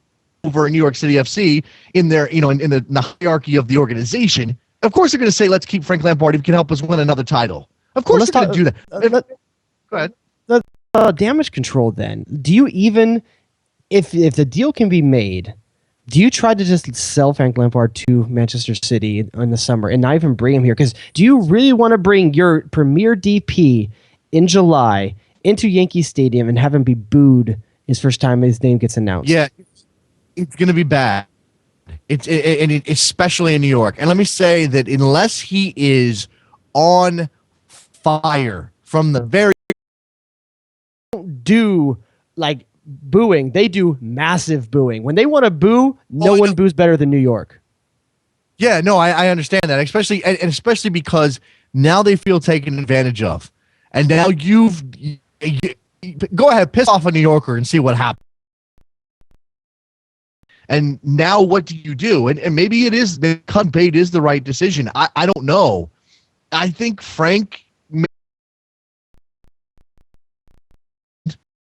over New York City FC in their, in the hierarchy of the organization, of course they're going to say, let's keep Frank Lampard if he can help us win another title. Of course they're going to do that. Go ahead. Damage control then. Do you even, if the deal can be made, do you try to just sell Frank Lampard to Manchester City in the summer and not even bring him here? Because do you really want to bring your premier DP in July into Yankee Stadium and have him be booed his first time his name gets announced? Yeah, it's going to be bad. Especially in New York. And let me say that unless he is on fire from the very do like booing, they do massive booing. When they want to boo, no one boos better than New York. Yeah, no, I understand that, especially because now they feel taken advantage of, and now you go ahead, piss off a New Yorker and see what happens. And now what do you do? And maybe it is the cut bait is the right decision. I don't know. I think Frank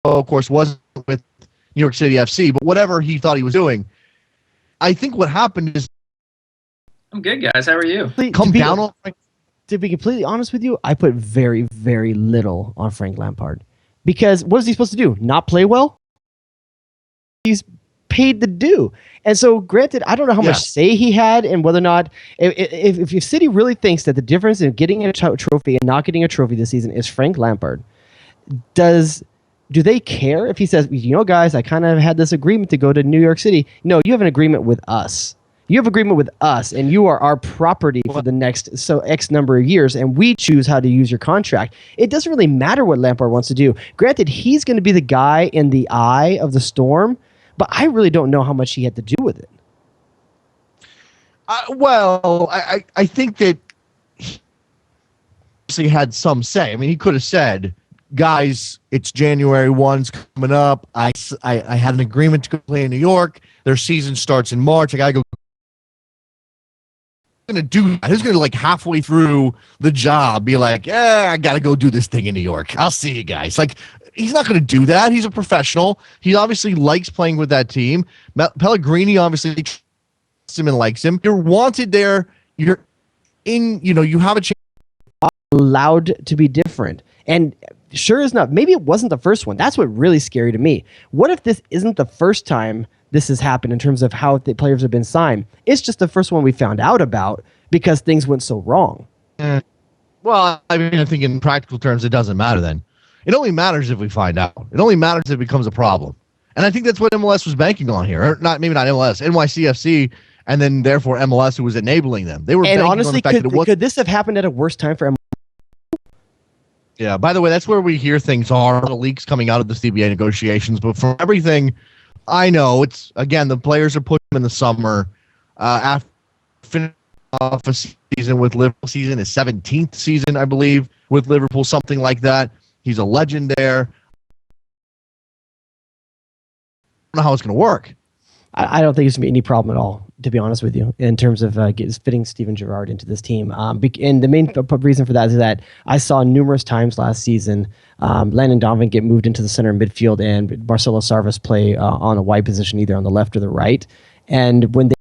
of course, wasn't with New York City FC, but whatever he thought he was doing, I think what happened is I'm good, guys. How are you? To be completely honest with you, I put very, very little on Frank Lampard. Because what is he supposed to do? Not play well? He's paid the due. And so, granted, I don't know how much say he had and whether or not, if City really thinks that the difference in getting a trophy and not getting a trophy this season is Frank Lampard, do they care if he says, guys, I kind of had this agreement to go to New York City? No, you have an agreement with us. You have agreement with us, and you are our property for the next X number of years, and we choose how to use your contract. It doesn't really matter what Lampard wants to do. Granted, he's going to be the guy in the eye of the storm, but I really don't know how much he had to do with it. I think that he had some say. I mean, he could have said, guys, it's January 1's coming up. I had an agreement to go play in New York. Their season starts in March. I got to go. Going to do that? Who's going to like halfway through the job be like, I got to go do this thing in New York. I'll see you guys. Like, he's not going to do that. He's a professional. He obviously likes playing with that team. Pellegrini obviously trusts him and likes him. You're wanted there. You're in, you have a chance. Allowed to be different. And sure as not, maybe it wasn't the first one. That's what really scary to me. What if this isn't the first time this has happened in terms of how the players have been signed? It's just the first one we found out about because things went so wrong. Well, I mean, I think in practical terms, it doesn't matter then. It only matters if we find out. It only matters if it becomes a problem. And I think that's what MLS was banking on here. Or maybe not MLS, NYCFC, and then therefore MLS, who was enabling them. They were and banking honestly, on the fact that it was. Could this have happened at a worse time for MLS? Yeah, by the way, that's where we hear things are. The leaks coming out of the CBA negotiations. But from everything I know, it's, again, the players are put him in the summer after finishing off a season with Liverpool, season his 17th season, I believe, with Liverpool, something like that. He's a legend there. I don't know how it's going to work. I don't think it's going to be any problem at all, to be honest with you, in terms of fitting Steven Gerrard into this team. And the main reason for that is that I saw numerous times last season Landon Donovan get moved into the center midfield and Marcelo Sarvas play on a wide position, either on the left or the right. And when they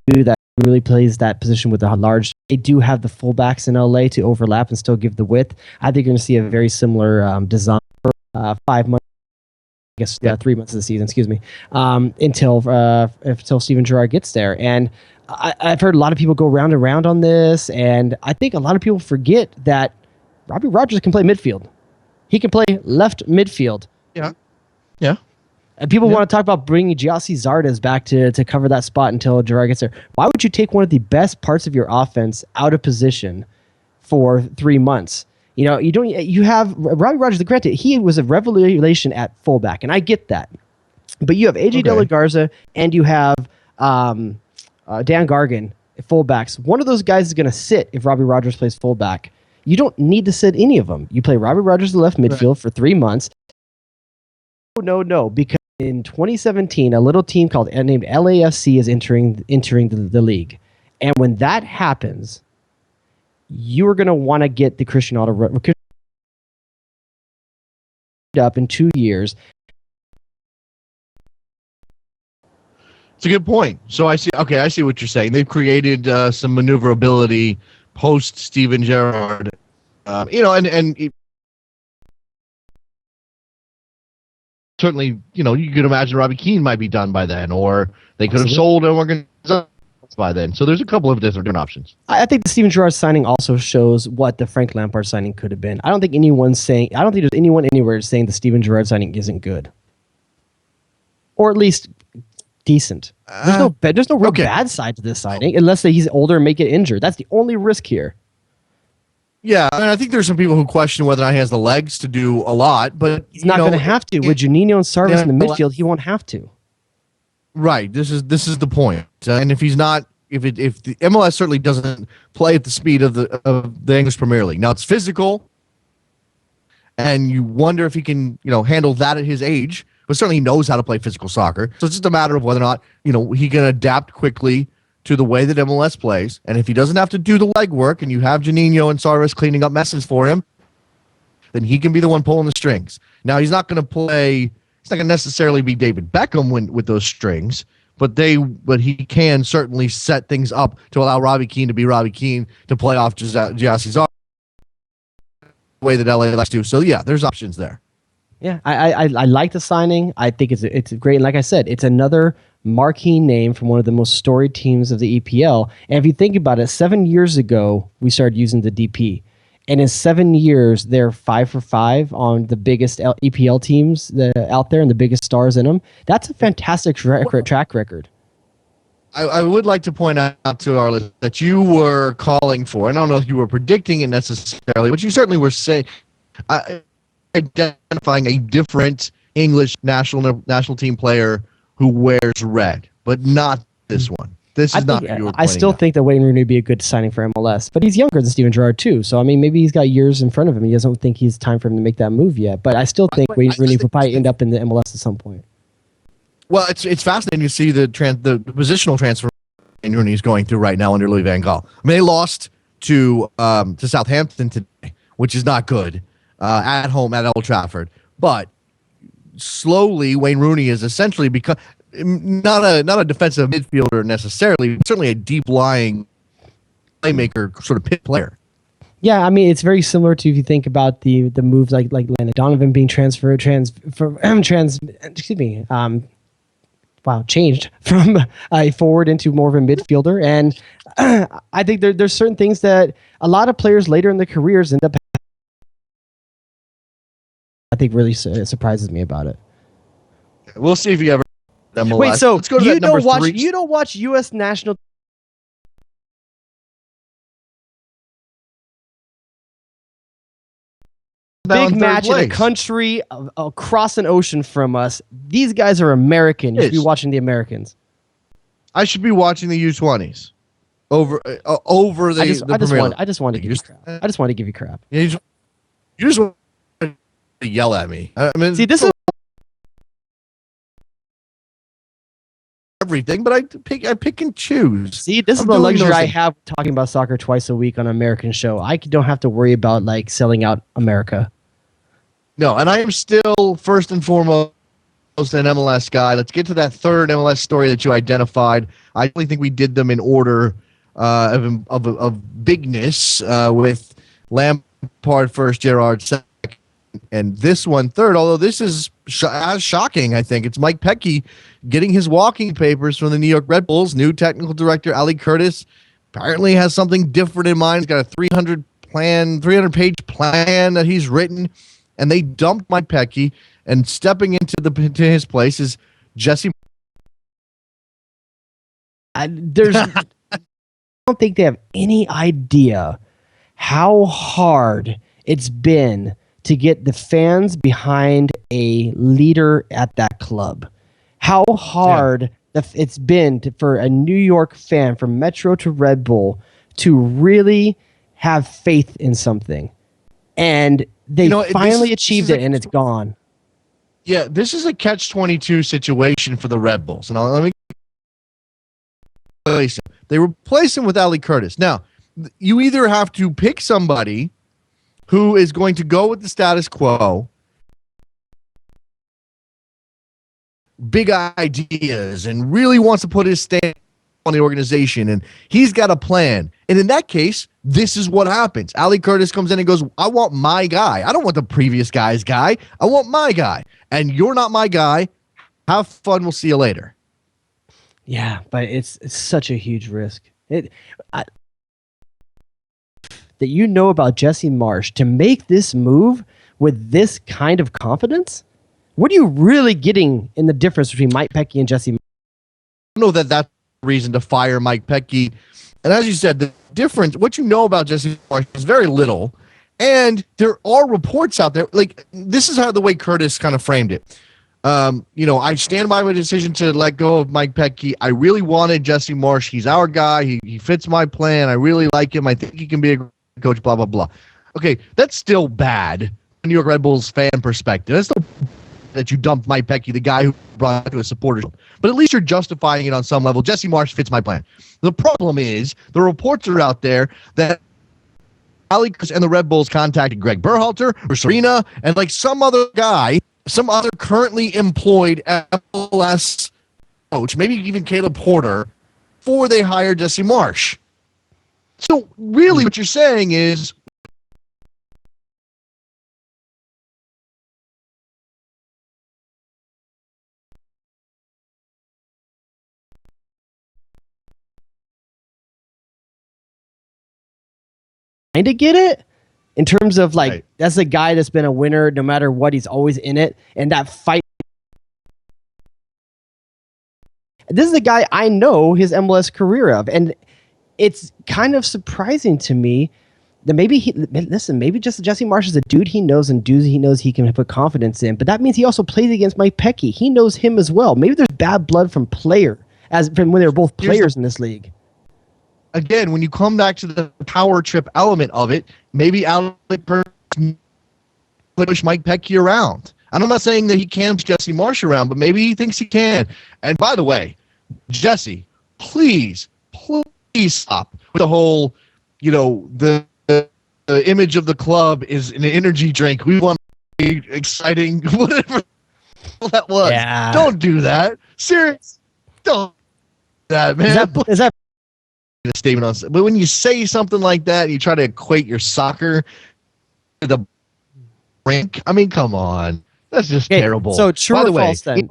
do that, really plays that position with a large, they do have the fullbacks in LA to overlap and still give the width. I think you're going to see a very similar design for 5 months. I guess 3 months of the season, excuse me, until Steven Gerrard gets there. And I've heard a lot of people go round and round on this, and I think a lot of people forget that Robbie Rogers can play midfield. He can play left midfield. Yeah. And people want to talk about bringing Giassi Zardes back to cover that spot until Gerrard gets there. Why would you take one of the best parts of your offense out of position for 3 months? You have Robbie Rogers, granted, he was a revelation at fullback, and I get that. But you have AJ De La Garza and you have Dan Gargan, fullbacks. One of those guys is going to sit if Robbie Rogers plays fullback. You don't need to sit any of them. You play Robbie Rogers the left midfield for 3 months. No, because in 2017, a little team named LAFC is entering the league. And when that happens, you are going to want to get the Cristiano up in 2 years. It's a good point. So I see what you're saying. They've created some maneuverability post Steven Gerrard, and certainly, you could imagine Robbie Keane might be done by then, or they could have sold an organization by then. So there's a couple of different options. I think the Steven Gerrard signing also shows what the Frank Lampard signing could have been. I don't think there's anyone anywhere saying the Steven Gerrard signing isn't good, or at least decent. There's no real bad side to this signing, unless he's older and may get injured. That's the only risk here. Yeah, and I think there's some people who question whether or not he has the legs to do a lot, but he's not going to have to. With Juninho and Sarvis in the midfield, he won't have to. Right. This is the point. And if he's not, if the MLS certainly doesn't play at the speed of the English Premier League. Now it's physical, and you wonder if he can handle that at his age. But certainly he knows how to play physical soccer. So it's just a matter of whether or not he can adapt quickly to the way that MLS plays. And if he doesn't have to do the legwork, and you have Juninho and Sarvis cleaning up messes for him, then he can be the one pulling the strings. Now, he's not going to play, he's not going to necessarily be David Beckham with those strings, but he can certainly set things up to allow Robbie Keane to be Robbie Keane to play off Gyasi Zardes the way that LA likes to. So, yeah, there's options there. Yeah, I like the signing. I think it's great. And like I said, it's another marquee name from one of the most storied teams of the EPL. And if you think about it, 7 years ago, we started using the DP. And in 7 years, they're 5 for 5 on the biggest EPL teams out there and the biggest stars in them. That's a fantastic track record. I would like to point out to our listeners that you were calling for, and I don't know if you were predicting it necessarily, but you certainly were saying, identifying a different English national team player who wears red, but not this one. This is not what you were I still think that Wayne Rooney would be a good signing for MLS, but he's younger than Steven Gerrard too. So I mean, maybe he's got years in front of him. He doesn't think he's time for him to make that move yet. But I still think Wayne Rooney will probably end up in the MLS at some point. Well, it's fascinating to see the positional transfer Wayne Rooney is going through right now under Louis van Gaal. I mean, they lost to Southampton today, which is not good at home at Old Trafford. But slowly, Wayne Rooney is essentially become not a defensive midfielder necessarily, but certainly a deep lying playmaker sort of pit player. Yeah, I mean, it's very similar to if you think about the moves like Landon Donovan being changed from a forward into more of a midfielder. And I think there's certain things that a lot of players later in their careers end up I think really surprises me about it. We'll see if you ever MLS. Wait, so let's go to you that number 3. You don't watch U.S. national big match in a country across an ocean from us. These guys are American. You should be watching the Americans. I should be watching the U-20s over the Premier League. I just want to give you crap. I just want to give you crap. Yeah, you just want to yell at me. I mean, see, this is everything, but I pick and choose. See, this is the luxury I have talking about soccer twice a week on an American show. I don't have to worry about like selling out America. No, and I am still first and foremost an MLS guy. Let's get to that third MLS story that you identified. I really think we did them in order of bigness, with Lampard first, Gerrard second, and this one third. Although this is as shocking, I think it's Mike Petke getting his walking papers from the New York Red Bulls. New technical director Ali Curtis apparently has something different in mind. He's got a 300-page plan that he's written. And they dumped Mike Petke, and stepping into his place is Jesse. I don't think they have any idea how hard it's been to get the fans behind a leader at that club. How hard it's been for a New York fan, from Metro to Red Bull, to really have faith in something. And they finally achieved it, and it's gone. Yeah, this is a catch-22 situation for the Red Bulls. And let me replace him. They replace him with Ali Curtis. Now, you either have to pick somebody who is going to go with the status quo, big ideas, and really wants to put his stamp on the organization, and he's got a plan. And in that case, this is what happens. Ali Curtis comes in and goes, I want my guy. I don't want the previous guy's guy. I want my guy. And you're not my guy. Have fun. We'll see you later. Yeah, but it's such a huge risk. That you know about Jesse Marsch to make this move with this kind of confidence? What are you really getting in the difference between Mike Petke and Jesse Marsch? I don't know that that's reason to fire Mike Petke. And as you said, the difference, what you know about Jesse Marsch is very little. And there are reports out there, like this is how the way Curtis kind of framed it. I stand by my decision to let go of Mike Petke. I really wanted Jesse Marsch. He's our guy. He fits my plan. I really like him. I think he can be a great coach, blah, blah, blah. Okay, that's still bad from New York Red Bulls fan perspective. That's still that you dumped Mike Petke, the guy who brought it to a supporters. But at least you're justifying it on some level. Jesse Marsch fits my plan. The problem is the reports are out there that Valley and the Red Bulls contacted Greg Berhalter or Serena and like some other guy, some other currently employed MLS coach, maybe even Caleb Porter, before they hired Jesse Marsch. So really what you're saying is to get it in terms of like, right. That's a guy that's been a winner no matter what. He's always in it. And that fight. This is a guy I know his MLS career of. And it's kind of surprising to me that maybe just Jesse Marsch is a dude he knows and dudes he knows he can put confidence in. But that means he also plays against Mike Petke. He knows him as well. Maybe there's bad blood from when they were both players in this league. Again, when you come back to the power trip element of it, maybe Alec push Mike Petke around. And I'm not saying that he can push Jesse Marsch around, but maybe he thinks he can. And by the way, Jesse, please stop with the whole, the image of the club is an energy drink. We want to be exciting, whatever that was. Yeah. Don't do that. Serious. Don't do that, man. Is that a statement on, but when you say something like that, you try to equate your soccer to the rink. I mean, come on, that's just terrible. So true By the or way, false then?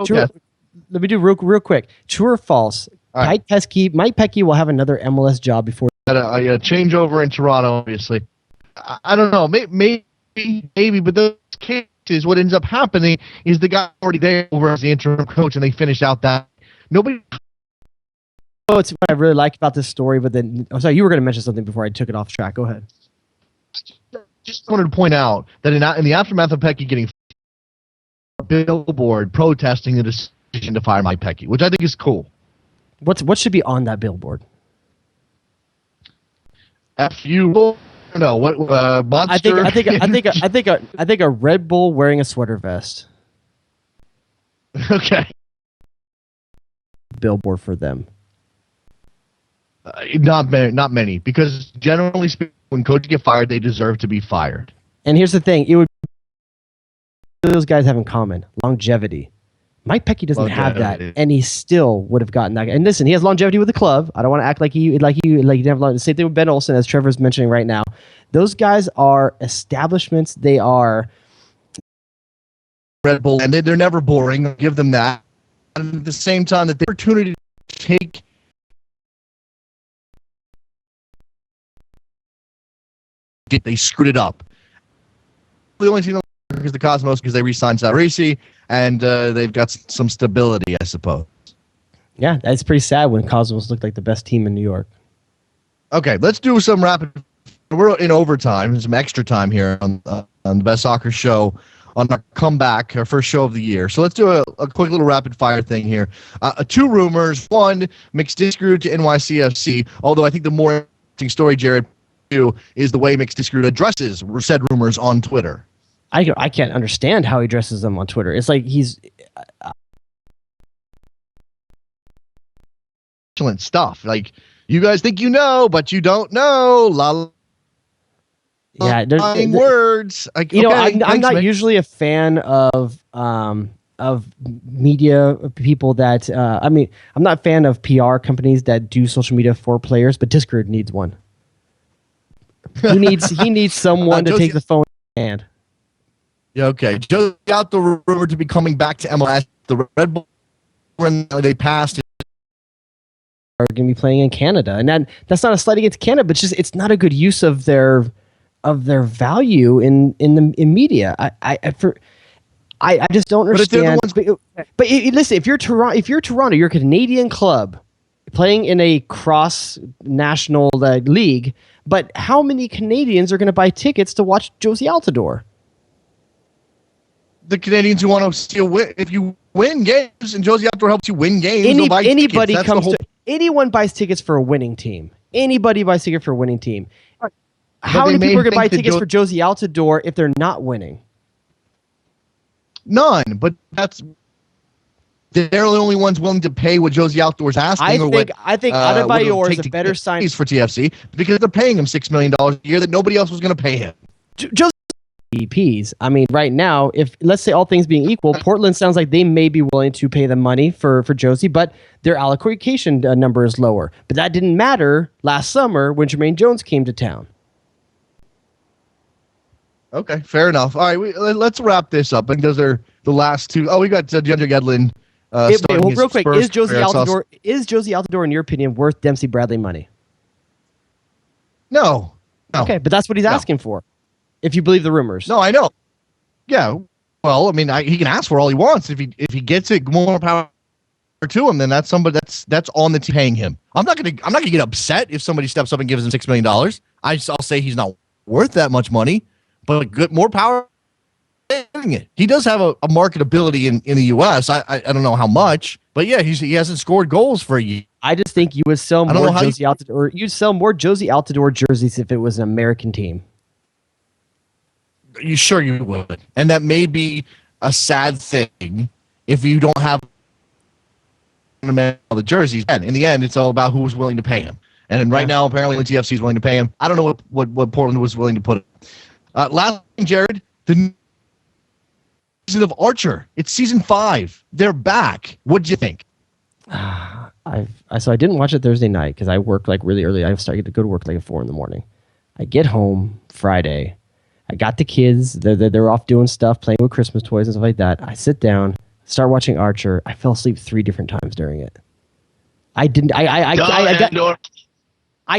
Let me do real quick. True or false? Right. Mike Petke will have another MLS job before a changeover in Toronto. Obviously, I don't know. Maybe, but those cases, what ends up happening is the guy already there over as the interim coach, and they finish out that nobody. Oh, it's what I really like about this story, but then, sorry, you were going to mention something before I took it off track. Go ahead. Just wanted to point out that in the aftermath of Petke getting a billboard protesting the decision to fire Mike Petke, which I think is cool. What should be on that billboard? F you. No, what monster? I think a Red Bull wearing a sweater vest. Okay. Billboard for them. Not many, because generally speaking, when coaches get fired, they deserve to be fired. And here's the thing: those guys have in common longevity. Mike Petke doesn't have that, and he still would have gotten that. And listen, he has longevity with the club. I don't want to act like he didn't have long. The same thing with Ben Olsen, as Trevor's mentioning right now. Those guys are establishments. They are Red Bull, and they're never boring. I'll give them that. And at the same time, that the opportunity to take. They screwed it up. The only team is the Cosmos because they re-signed Savarese, and they've got some stability, I suppose. Yeah, that's pretty sad when Cosmos looked like the best team in New York. Okay, let's do some rapid. We're in overtime, some extra time here on the Best Soccer Show on our comeback, our first show of the year. So let's do a quick little rapid fire thing here. 2 rumors. One, Mixed Discrude to NYCFC, although I think the more interesting story, Jared, is the way Mixed Discrude addresses said rumors on Twitter. I can't understand how he addresses them on Twitter. It's like he's excellent stuff. Like, you guys think you know, but you don't know. Yeah, words. Like, I'm not usually a fan of media people that I'm not a fan of PR companies that do social media for players, but Discord needs one. He needs someone to take the phone in hand. Yeah, okay. Josie out the rumor to be coming back to MLS. The Red Bull, when they passed, are going to be playing in Canada, and that's not a slight against Canada, but it's not a good use of their value in media. I just don't understand. But listen, if you're Toronto, you're a Canadian club playing in a cross national league. But how many Canadians are going to buy tickets to watch Josie Altidore? The Canadians who want to see a win. If you win games and Josie Altidore helps you win games, anyone buys tickets for a winning team. Anybody buys tickets for a winning team. Right. How many people are going to buy tickets for Josie Altidore if they're not winning? None. But they're the only ones willing to pay what Josie Outdoor's asking. I think Adebayor is a better sign for TFC because they're paying him $6 million a year that nobody else was going to pay him. Josie EPs. I mean, right now, if let's say all things being equal, Portland sounds like they may be willing to pay the money for Josie, but their allocation number is lower. But that didn't matter last summer when Jermaine Jones came to town. Okay, fair enough. All right, let's wrap this up because they're the last two. Oh, we got DeAndre Gedlin. Real quick, is Josie Altidore, in your opinion, worth Dempsey Bradley money? No. Okay, but that's what he's asking for. If you believe the rumors. No, I know. Yeah. Well, I mean, he can ask for all he wants. If he gets it, more power to him. Then that's somebody that's on the team paying him. I'm not gonna get upset if somebody steps up and gives him $6 million. I'll say he's not worth that much money, but more power. He does have a marketability in the U.S. I don't know how much, but yeah, he hasn't scored goals for a year. I just think you would sell more Josie Altidore. You'd sell more Josie Altidore jerseys if it was an American team. You sure you would, and that may be a sad thing if you don't have the jerseys. And in the end, it's all about who's willing to pay him. And right now, apparently, the TFC is willing to pay him. I don't know what Portland was willing to put. Last thing, Jared, the season of Archer. It's season 5. They're back. What do you think? So I didn't watch it Thursday night because I worked like really early. I started to go to work like at 4 a.m. I get home Friday. I got the kids. They're off doing stuff, playing with Christmas toys and stuff like that. I sit down, start watching Archer. I fell asleep 3 different times during it. I didn't. I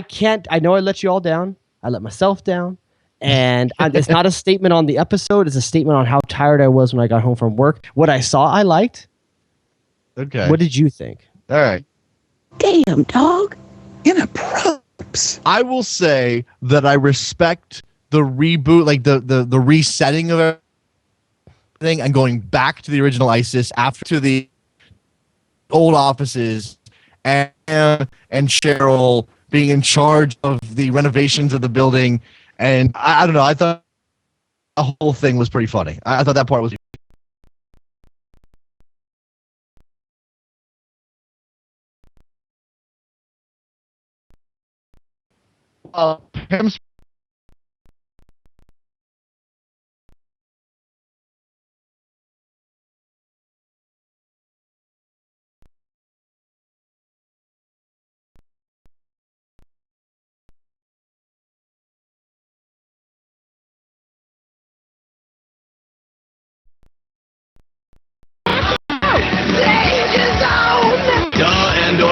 can't. I know I let you all down. I let myself down. And it's not a statement on the episode. It's a statement on how tired I was when I got home from work. What I saw, I liked. Okay. What did you think? All right. Damn, dog. In a props. I will say that I respect the reboot, like the resetting of everything and going back to the original ISIS after to the old offices and Cheryl being in charge of the renovations of the building. And I don't know. I thought the whole thing was pretty funny. I thought that part was. Pam's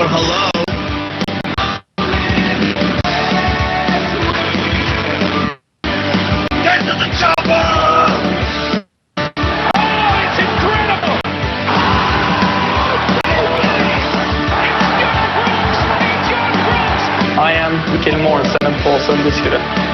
Hello. Get to the chopper! Oh, it's incredible! I am Mikkel Morsen på Søndagsskuddet.